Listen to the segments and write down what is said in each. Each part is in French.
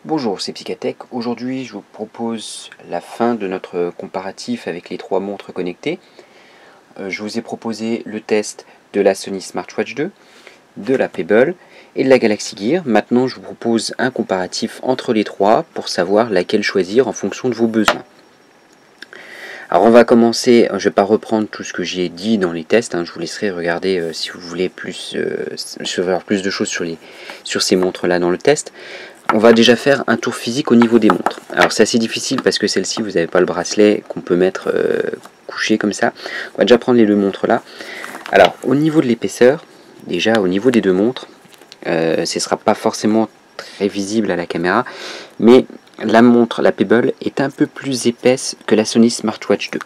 Bonjour, c'est Psychatech. Aujourd'hui, je vous propose la fin de notre comparatif avec les trois montres connectées. Je vous ai proposé le test de la Sony Smartwatch 2, de la Pebble et de la Galaxy Gear. Maintenant, je vous propose un comparatif entre les trois pour savoir laquelle choisir en fonction de vos besoins. Alors on va commencer, je ne vais pas reprendre tout ce que j'ai dit dans les tests, je vous laisserai regarder si vous voulez plus de choses sur ces montres là dans le test. On va déjà faire un tour physique au niveau des montres. Alors c'est assez difficile parce que celle-ci vous n'avez pas le bracelet qu'on peut mettre couché comme ça. On va déjà prendre les deux montres là. Alors au niveau de l'épaisseur, déjà au niveau des deux montres, ce ne sera pas forcément très visible à la caméra, mais la montre, la Pebble, est un peu plus épaisse que la Sony Smartwatch 2.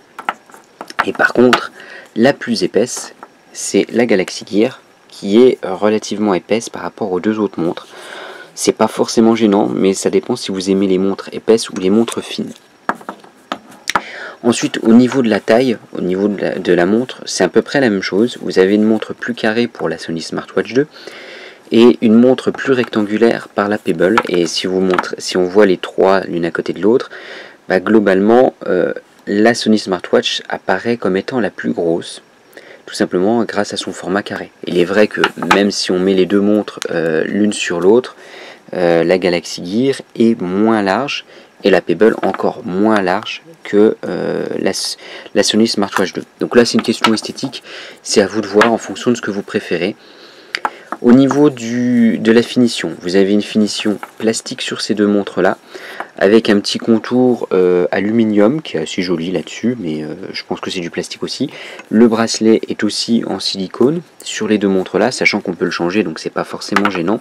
Et par contre, la plus épaisse, c'est la Galaxy Gear, qui est relativement épaisse par rapport aux deux autres montres. C'est pas forcément gênant, mais ça dépend si vous aimez les montres épaisses ou les montres fines. Ensuite, au niveau de la taille, au niveau de la montre, c'est à peu près la même chose. Vous avez une montre plus carrée pour la Sony Smartwatch 2 et une montre plus rectangulaire par la Pebble. Et si on voit les trois l'une à côté de l'autre, globalement, la Sony Smartwatch apparaît comme étant la plus grosse, tout simplement grâce à son format carré. Il est vrai que même si on met les deux montres l'une sur l'autre, la Galaxy Gear est moins large et la Pebble encore moins large que la Sony Smartwatch 2. Donc là c'est une question esthétique, c'est à vous de voir en fonction de ce que vous préférez. Au niveau de la finition, vous avez une finition plastique sur ces deux montres là, avec un petit contour aluminium qui est assez joli là-dessus, mais je pense que c'est du plastique aussi. Le bracelet est aussi en silicone sur les deux montres là, sachant qu'on peut le changer, donc c'est pas forcément gênant.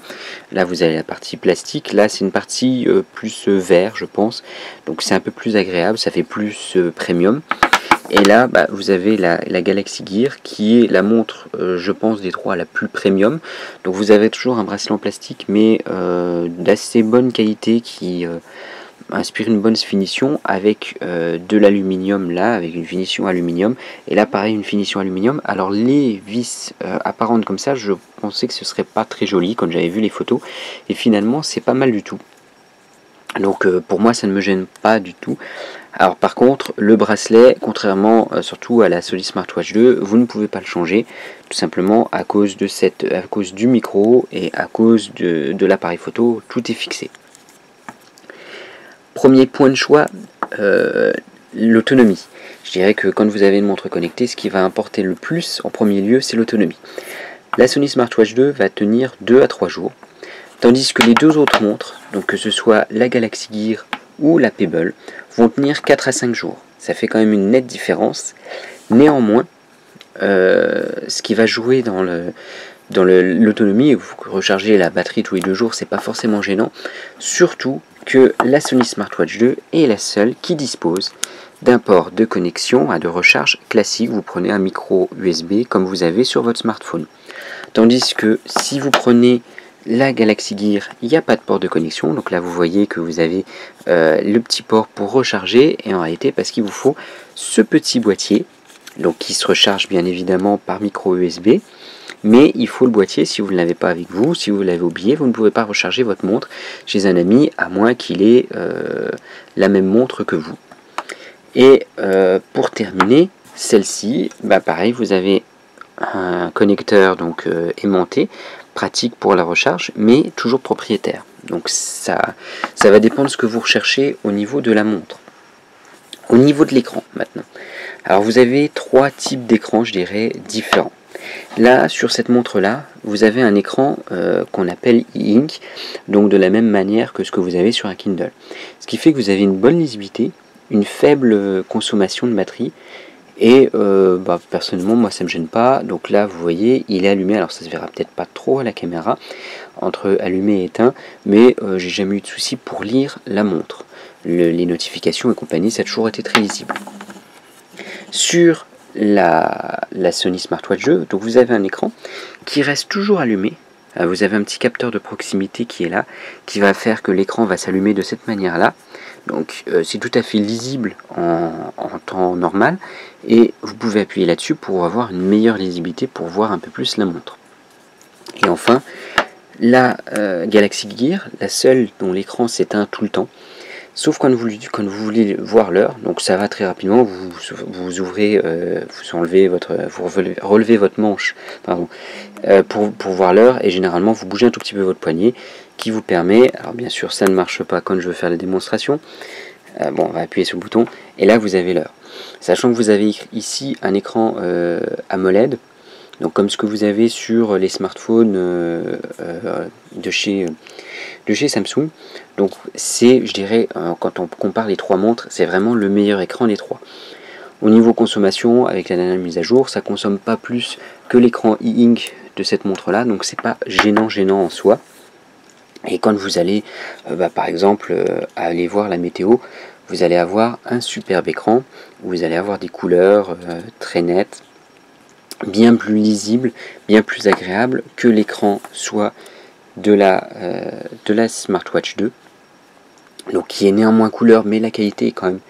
Là vous avez la partie plastique, là c'est une partie plus vert je pense, donc c'est un peu plus agréable, ça fait plus premium. Et là, vous avez la Galaxy Gear qui est la montre, je pense, des trois la plus premium. Donc vous avez toujours un bracelet en plastique, mais d'assez bonne qualité qui inspire une bonne finition avec de l'aluminium là, avec une finition aluminium. Et là, pareil, une finition aluminium. Alors les vis apparentes comme ça, je pensais que ce serait pas très joli quand j'avais vu les photos. Et finalement, c'est pas mal du tout. Donc pour moi, ça ne me gêne pas du tout. Alors par contre, le bracelet, contrairement surtout à la Sony Smartwatch 2, vous ne pouvez pas le changer, tout simplement à cause du micro et à cause de l'appareil photo, tout est fixé. Premier point de choix, l'autonomie. Je dirais que quand vous avez une montre connectée, ce qui va importer le plus en premier lieu, c'est l'autonomie. La Sony Smartwatch 2 va tenir 2 à 3 jours, tandis que les deux autres montres, donc que ce soit la Galaxy Gear ou la Pebble, vont tenir 4 à 5 jours. Ça fait quand même une nette différence. Néanmoins, ce qui va jouer dans l'autonomie, et vous rechargez la batterie tous les 2 jours, c'est pas forcément gênant. Surtout que la Sony Smartwatch 2 est la seule qui dispose d'un port de connexion de recharge classique. Vous prenez un micro USB comme vous avez sur votre smartphone. Tandis que si vous prenez la Galaxy Gear, il n'y a pas de port de connexion, donc là vous voyez que vous avez le petit port pour recharger, et en réalité parce qu'il vous faut ce petit boîtier, donc qui se recharge bien évidemment par micro USB, mais il faut le boîtier si vous ne l'avez pas avec vous, si vous l'avez oublié, vous ne pouvez pas recharger votre montre chez un ami, à moins qu'il ait la même montre que vous. Et pour terminer, celle-ci, pareil, vous avez un connecteur donc aimanté, pratique pour la recharge, mais toujours propriétaire. Donc ça va dépendre de ce que vous recherchez au niveau de la montre. Au niveau de l'écran maintenant. Alors vous avez 3 types d'écrans, je dirais, différents. Là, sur cette montre-là, vous avez un écran qu'on appelle e-ink, donc de la même manière que ce que vous avez sur un Kindle. Ce qui fait que vous avez une bonne lisibilité, une faible consommation de batterie, et personnellement moi ça me gêne pas. Donc là vous voyez il est allumé, alors ça se verra peut-être pas trop à la caméra entre allumé et éteint, mais j'ai jamais eu de souci pour lire la montre, les notifications et compagnie, ça a toujours été très lisible. Sur la Sony Smartwatch 2, donc vous avez un écran qui reste toujours allumé. Vous avez un petit capteur de proximité qui est là, qui va faire que l'écran va s'allumer de cette manière là. Donc c'est tout à fait lisible en temps normal, et vous pouvez appuyer là-dessus pour avoir une meilleure lisibilité, pour voir un peu plus la montre. Et enfin, la Galaxy Gear, la seule dont l'écran s'éteint tout le temps. Sauf quand vous voulez voir l'heure, donc ça va très rapidement, vous ouvrez, vous relevez votre manche, pardon, pour voir l'heure, et généralement vous bougez un tout petit peu votre poignet, qui vous permet, alors bien sûr ça ne marche pas quand je veux faire la démonstration, bon, on va appuyer sur le bouton, et là vous avez l'heure. Sachant que vous avez ici un écran AMOLED, donc comme ce que vous avez sur les smartphones de chez Samsung. Donc c'est, je dirais, quand on compare les trois montres, c'est vraiment le meilleur écran des trois. Au niveau consommation, avec la dernière mise à jour, ça consomme pas plus que l'écran e-ink de cette montre là, donc c'est pas gênant en soi. Et quand vous allez, par exemple, aller voir la météo, vous allez avoir un superbe écran, où vous allez avoir des couleurs très nettes, bien plus lisibles, bien plus agréables que l'écran soit de la Smartwatch 2, donc qui est néanmoins couleur, mais la qualité est quand même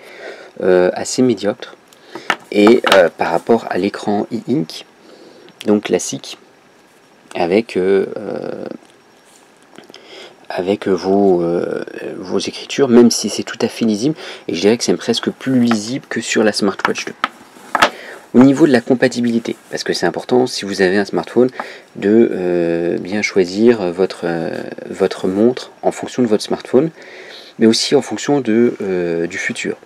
assez médiocre. Et par rapport à l'écran e-ink, donc classique, avec vos écritures, même si c'est tout à fait lisible, et je dirais que c'est presque plus lisible que sur la Smartwatch 2. Au niveau de la compatibilité, parce que c'est important si vous avez un smartphone de bien choisir votre montre en fonction de votre smartphone, mais aussi en fonction du futur.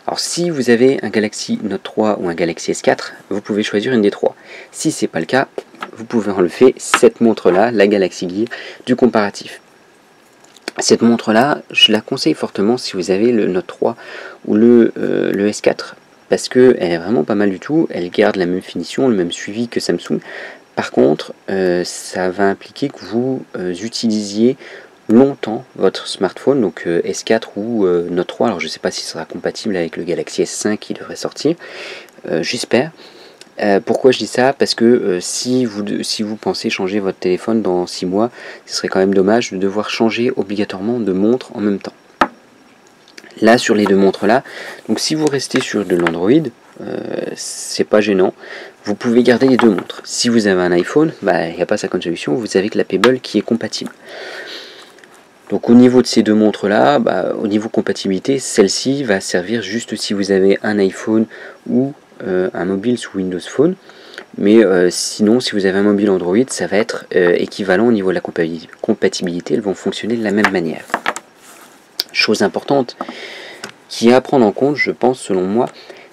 Alors si vous avez un Galaxy Note 3 ou un Galaxy S4, vous pouvez choisir une des trois. Si ce n'est pas le cas, vous pouvez enlever cette montre-là, la Galaxy Gear, du comparatif. Cette montre-là, je la conseille fortement si vous avez le Note 3 ou le S4. Parce qu'elle est vraiment pas mal du tout, elle garde la même finition, le même suivi que Samsung. Par contre, ça va impliquer que vous utilisiez longtemps votre smartphone, donc S4 ou Note 3. Alors je ne sais pas si ce sera compatible avec le Galaxy S5 qui devrait sortir, j'espère. Pourquoi je dis ça? Parce que si vous pensez changer votre téléphone dans 6 mois, ce serait quand même dommage de devoir changer obligatoirement de montre en même temps. Là, sur les deux montres là, donc si vous restez sur de l'Android, c'est pas gênant, vous pouvez garder les deux montres. Si vous avez un iPhone, il n'y a pas ça comme solution, vous avez que la Pebble qui est compatible. Donc au niveau de ces deux montres là, au niveau compatibilité, celle-ci va servir juste si vous avez un iPhone ou un mobile sous Windows Phone. Mais sinon, si vous avez un mobile Android, ça va être équivalent au niveau de la compatibilité, elles vont fonctionner de la même manière. Chose importante qui est à prendre en compte, je pense, selon moi,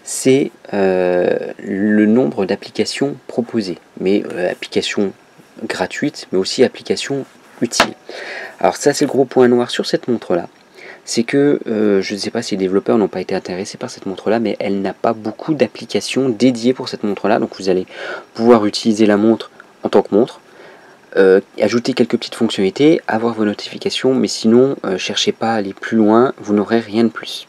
c'est le nombre d'applications proposées, mais applications gratuites, mais aussi applications utiles. Alors ça, c'est le gros point noir sur cette montre-là, c'est que je ne sais pas si les développeurs n'ont pas été intéressés par cette montre-là, mais elle n'a pas beaucoup d'applications dédiées pour cette montre-là, donc vous allez pouvoir utiliser la montre en tant que montre, ajouter quelques petites fonctionnalités, avoir vos notifications, mais sinon, cherchez pas à aller plus loin, vous n'aurez rien de plus.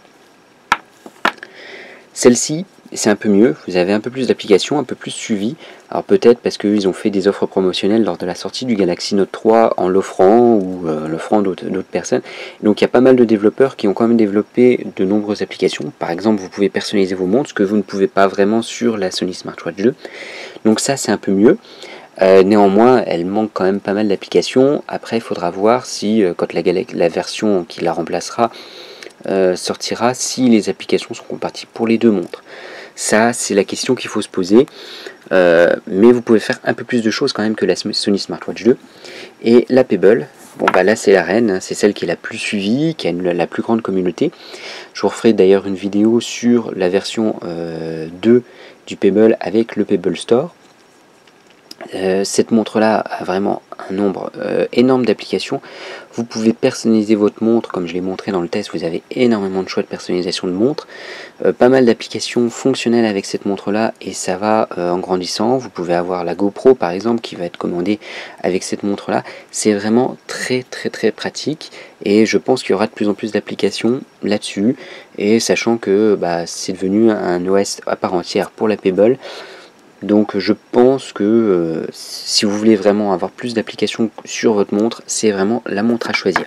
Celle-ci, c'est un peu mieux, vous avez un peu plus d'applications, un peu plus suivi. Alors peut-être parce qu'ils ont fait des offres promotionnelles lors de la sortie du Galaxy Note 3 en l'offrant ou l'offrant d'autres personnes. Donc il y a pas mal de développeurs qui ont quand même développé de nombreuses applications. Par exemple, vous pouvez personnaliser vos montres, ce que vous ne pouvez pas vraiment sur la Sony Smartwatch 2. Donc ça, c'est un peu mieux. Néanmoins, elle manque quand même pas mal d'applications. Après, il faudra voir si, quand la version qui la remplacera sortira, si les applications sont compatibles pour les deux montres. Ça, c'est la question qu'il faut se poser. Mais vous pouvez faire un peu plus de choses quand même que la Sony Smartwatch 2. Et la Pebble, bon là c'est la reine, c'est celle qui est la plus suivie, qui a la plus grande communauté. Je vous referai d'ailleurs une vidéo sur la version 2 du Pebble avec le Pebble Store. Cette montre-là a vraiment un nombre énorme d'applications. Vous pouvez personnaliser votre montre, comme je l'ai montré dans le test, vous avez énormément de choix de personnalisation de montre. Pas mal d'applications fonctionnelles avec cette montre-là, et ça va en grandissant. Vous pouvez avoir la GoPro par exemple, qui va être commandée avec cette montre-là. C'est vraiment très pratique, et je pense qu'il y aura de plus en plus d'applications là-dessus, et sachant que c'est devenu un OS à part entière pour la Pebble. Donc je pense que si vous voulez vraiment avoir plus d'applications sur votre montre, c'est vraiment la montre à choisir.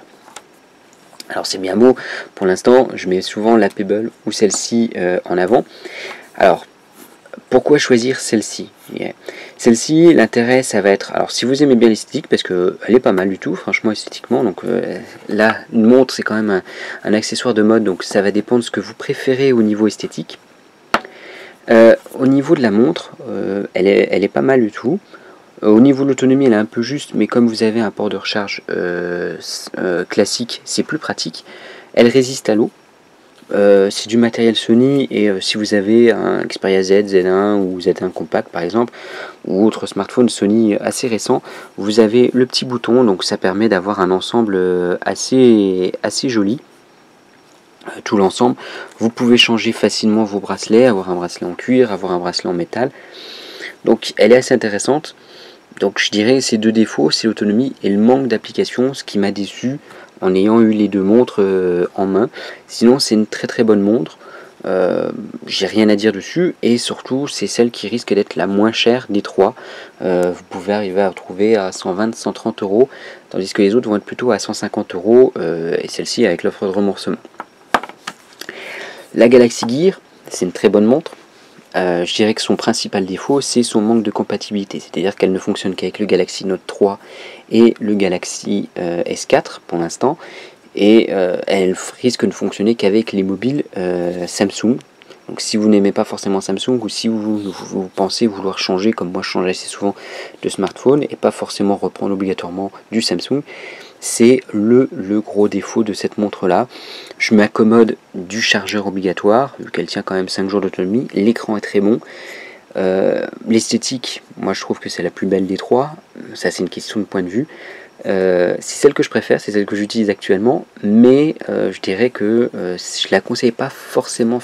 Alors c'est bien beau, pour l'instant je mets souvent la Pebble ou celle-ci en avant. Alors Pourquoi choisir celle-ci? Celle-ci, l'intérêt, ça va être... Alors, si vous aimez bien l'esthétique, parce qu'elle est pas mal du tout, franchement, esthétiquement. Donc là, une montre, c'est quand même un accessoire de mode, donc ça va dépendre de ce que vous préférez au niveau esthétique. Au niveau de la montre, elle est pas mal du tout. Au niveau de l'autonomie, elle est un peu juste, mais comme vous avez un port de recharge classique, c'est plus pratique. Elle résiste à l'eau. C'est du matériel Sony, et si vous avez un Xperia Z, Z1 ou Z1 Compact par exemple, ou autre smartphone Sony assez récent, vous avez le petit bouton, donc ça permet d'avoir un ensemble assez joli. Tout l'ensemble, vous pouvez changer facilement vos bracelets, avoir un bracelet en cuir, avoir un bracelet en métal. Donc elle est assez intéressante. Donc je dirais ces deux défauts, c'est l'autonomie et le manque d'application, ce qui m'a déçu en ayant eu les deux montres en main. Sinon c'est une très bonne montre, j'ai rien à dire dessus, et surtout c'est celle qui risque d'être la moins chère des trois. Vous pouvez arriver à trouver à 120-130 euros, tandis que les autres vont être plutôt à 150 euros, et celle-ci avec l'offre de remboursement. La Galaxy Gear, c'est une très bonne montre. Je dirais que son principal défaut, c'est son manque de compatibilité, c'est-à-dire qu'elle ne fonctionne qu'avec le Galaxy Note 3 et le Galaxy S4 pour l'instant, et elle risque de ne fonctionner qu'avec les mobiles Samsung. Donc si vous n'aimez pas forcément Samsung, ou si vous pensez vouloir changer, comme moi je change assez souvent de smartphone, et pas forcément reprendre obligatoirement du Samsung, c'est le gros défaut de cette montre là. Je m'accommode du chargeur obligatoire, vu qu'elle tient quand même 5 jours d'autonomie. L'écran est très bon. L'esthétique, moi je trouve que c'est la plus belle des trois. Ça c'est une question de point de vue. C'est celle que je préfère, c'est celle que j'utilise actuellement, mais je dirais que je la conseille pas forcément.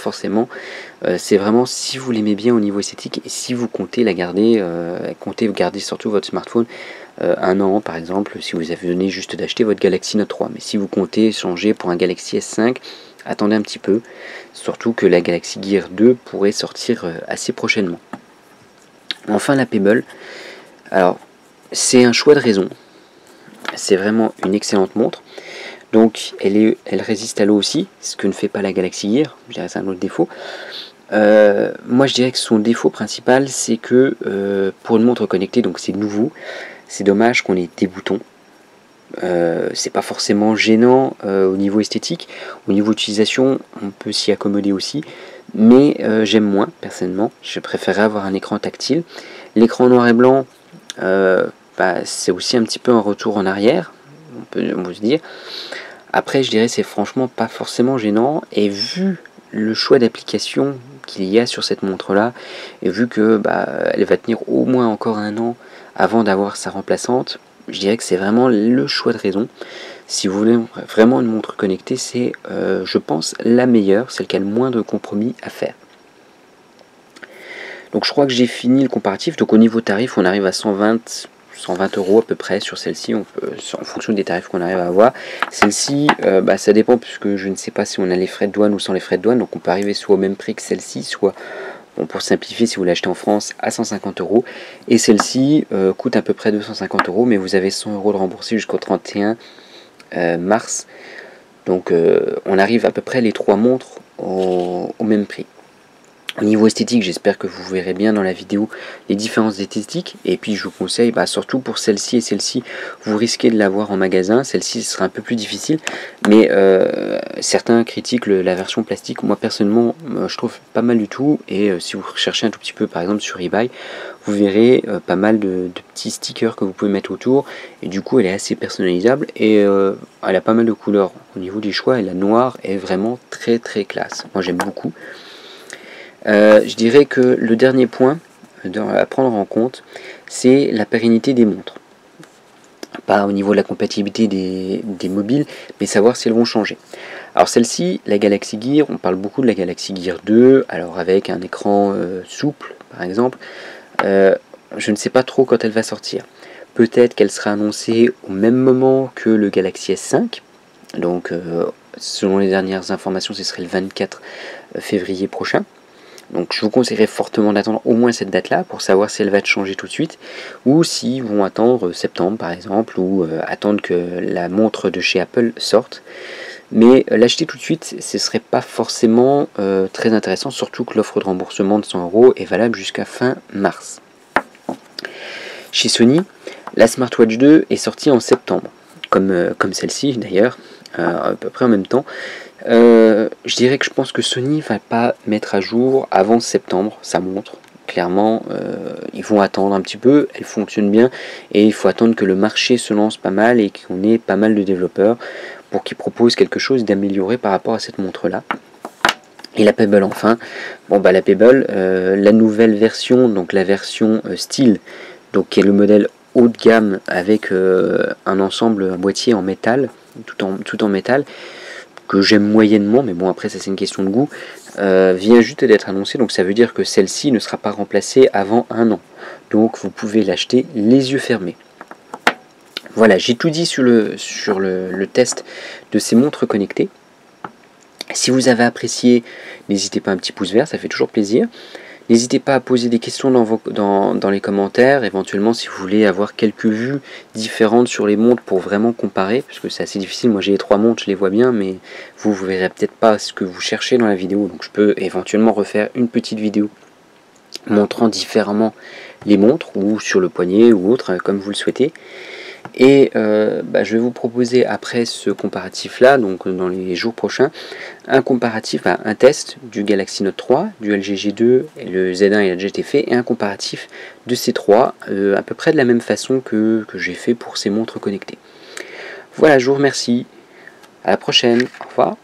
C'est vraiment si vous l'aimez bien au niveau esthétique, et si vous comptez la garder, comptez garder surtout votre smartphone un an par exemple, si vous avez donné juste d'acheter votre Galaxy Note 3. Mais si vous comptez changer pour un Galaxy S5, attendez un petit peu, surtout que la Galaxy Gear 2 pourrait sortir assez prochainement. Enfin la Pebble, alors c'est un choix de raison. C'est vraiment une excellente montre. Donc elle résiste à l'eau aussi, ce que ne fait pas la Galaxy Gear. Je dirais c'est un autre défaut. Moi je dirais que son défaut principal, c'est que pour une montre connectée, donc c'est nouveau, c'est dommage qu'on ait des boutons. C'est pas forcément gênant au niveau esthétique. Au niveau utilisation, on peut s'y accommoder aussi, mais j'aime moins personnellement. Je préférerais avoir un écran tactile. L'écran noir et blanc, c'est aussi un petit peu un retour en arrière, on peut se dire. Après je dirais c'est franchement pas forcément gênant, et vu le choix d'application qu'il y a sur cette montre là, et vu que elle va tenir au moins encore un an avant d'avoir sa remplaçante, je dirais que c'est vraiment le choix de raison. Si vous voulez vraiment une montre connectée, c'est je pense la meilleure, celle qui a le moins de compromis à faire. Donc je crois que j'ai fini le comparatif. Donc au niveau tarif, on arrive à 120 euros à peu près sur celle-ci, en fonction des tarifs qu'on arrive à avoir. Celle-ci, ça dépend, puisque je ne sais pas si on a les frais de douane ou sans les frais de douane, donc on peut arriver soit au même prix que celle-ci, soit, bon, pour simplifier, si vous l'achetez en France, à 150 euros. Et celle-ci coûte à peu près 250 euros, mais vous avez 100 euros de remboursé jusqu'au 31 mars. Donc on arrive à peu près les trois montres au même prix. Au niveau esthétique, j'espère que vous verrez bien dans la vidéo les différences esthétiques. Et puis je vous conseille, surtout pour celle-ci et celle-ci, vous risquez de l'avoir en magasin. Celle-ci sera un peu plus difficile, mais certains critiquent la version plastique. Moi personnellement, je trouve pas mal du tout. Et si vous recherchez un tout petit peu, par exemple sur eBay, vous verrez pas mal de petits stickers que vous pouvez mettre autour. Et du coup, elle est assez personnalisable, et elle a pas mal de couleurs. Au niveau des choix, et la noire est vraiment très classe. Moi j'aime beaucoup. Je dirais que le dernier point à prendre en compte, c'est la pérennité des montres. Pas au niveau de la compatibilité des mobiles, mais savoir si elles vont changer. Alors celle-ci, la Galaxy Gear, on parle beaucoup de la Galaxy Gear 2, alors avec un écran souple par exemple. Je ne sais pas trop quand elle va sortir. Peut-être qu'elle sera annoncée au même moment que le Galaxy S5. Donc selon les dernières informations, ce serait le 24 février prochain. Donc je vous conseillerais fortement d'attendre au moins cette date-là pour savoir si elle va être changée tout de suite, ou s'ils vont attendre septembre par exemple, ou attendre que la montre de chez Apple sorte. Mais l'acheter tout de suite, ce serait pas forcément très intéressant, surtout que l'offre de remboursement de 100 € est valable jusqu'à fin mars. Chez Sony, la Smartwatch 2 est sortie en septembre, comme celle-ci d'ailleurs, à peu près en même temps. Je dirais que je pense que Sony va pas mettre à jour avant septembre sa montre. Clairement, ils vont attendre un petit peu, elle fonctionne bien, et il faut attendre que le marché se lance pas mal et qu'on ait pas mal de développeurs pour qu'ils proposent quelque chose d'amélioré par rapport à cette montre-là. Et la Pebble enfin, bon bah la Pebble, la nouvelle version, donc la version Steel, donc qui est le modèle haut de gamme avec un ensemble, un boîtier en métal, tout en métal, que j'aime moyennement, mais bon après ça c'est une question de goût, vient juste d'être annoncé, donc ça veut dire que celle-ci ne sera pas remplacée avant 1 an. Donc vous pouvez l'acheter les yeux fermés. Voilà, j'ai tout dit sur le test de ces montres connectées. Si vous avez apprécié, n'hésitez pas à un petit pouce vert, ça fait toujours plaisir. N'hésitez pas à poser des questions dans les commentaires, éventuellement si vous voulez avoir quelques vues différentes sur les montres pour vraiment comparer, parce que c'est assez difficile, moi j'ai les 3 montres, je les vois bien, mais vous verrez peut-être pas ce que vous cherchez dans la vidéo, donc je peux éventuellement refaire une petite vidéo montrant différemment les montres, ou sur le poignet, ou autre, comme vous le souhaitez. Et je vais vous proposer après ce comparatif là, donc dans les jours prochains, un test du Galaxy Note 3, du LG G2, et le Z1 et la GT fait, et un comparatif de ces trois, à peu près de la même façon que j'ai fait pour ces montres connectées. Voilà, je vous remercie, à la prochaine, au revoir.